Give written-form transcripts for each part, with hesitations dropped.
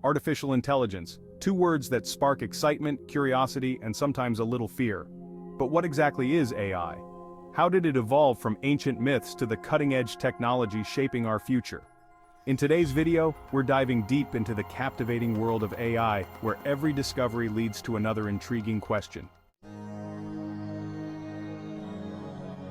Artificial intelligence, two words that spark excitement, curiosity, and sometimes a little fear. But what exactly is AI? How did it evolve from ancient myths to the cutting-edge technology shaping our future? In today's video, we're diving deep into the captivating world of AI, where every discovery leads to another intriguing question.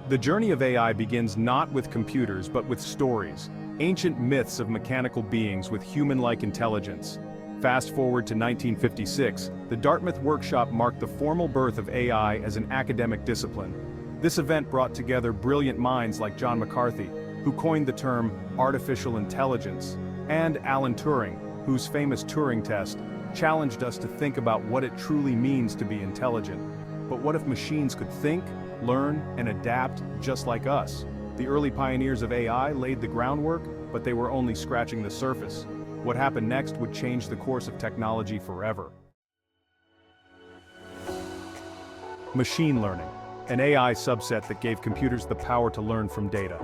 The journey of AI begins not with computers but with stories, ancient myths of mechanical beings with human-like intelligence. Fast forward to 1956, the Dartmouth Workshop marked the formal birth of AI as an academic discipline. This event brought together brilliant minds like John McCarthy, who coined the term artificial intelligence, and Alan Turing, whose famous Turing test challenged us to think about what it truly means to be intelligent. But what if machines could think, learn, and adapt just like us? The early pioneers of AI laid the groundwork, but they were only scratching the surface. What happened next would change the course of technology forever. Machine learning, an AI subset that gave computers the power to learn from data.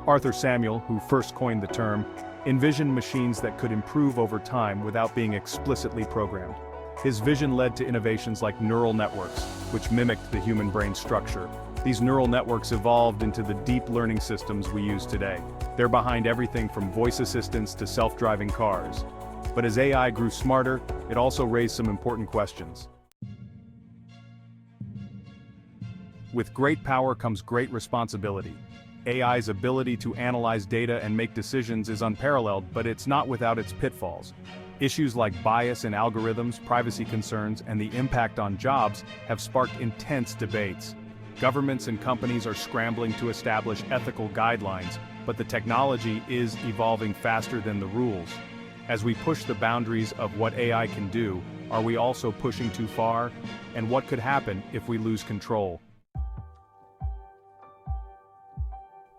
Arthur Samuel, who first coined the term, envisioned machines that could improve over time without being explicitly programmed. His vision led to innovations like neural networks, which mimicked the human brain structure. These neural networks evolved into the deep learning systems we use today. They're behind everything from voice assistants to self-driving cars. But as AI grew smarter, it also raised some important questions. With great power comes great responsibility. AI's ability to analyze data and make decisions is unparalleled, but it's not without its pitfalls. Issues like bias in algorithms, privacy concerns, and the impact on jobs have sparked intense debates. Governments and companies are scrambling to establish ethical guidelines, but the technology is evolving faster than the rules. As we push the boundaries of what AI can do, are we also pushing too far? And what could happen if we lose control?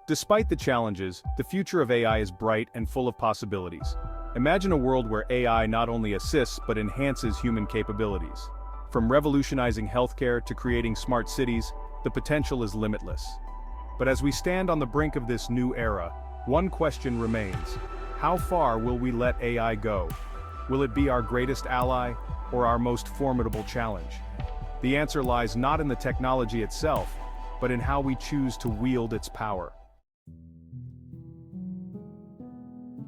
Despite the challenges, the future of AI is bright and full of possibilities. Imagine a world where AI not only assists but enhances human capabilities. From revolutionizing healthcare to creating smart cities, the potential is limitless. But as we stand on the brink of this new era, one question remains: how far will we let AI go? Will it be our greatest ally or our most formidable challenge? The answer lies not in the technology itself, but in how we choose to wield its power.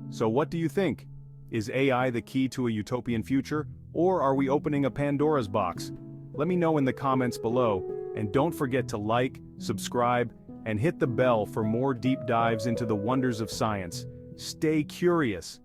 So what do you think? Is AI the key to a utopian future, or are we opening a Pandora's box? Let me know in the comments below, and don't forget to like, subscribe, and hit the bell for more deep dives into the wonders of science. Stay curious.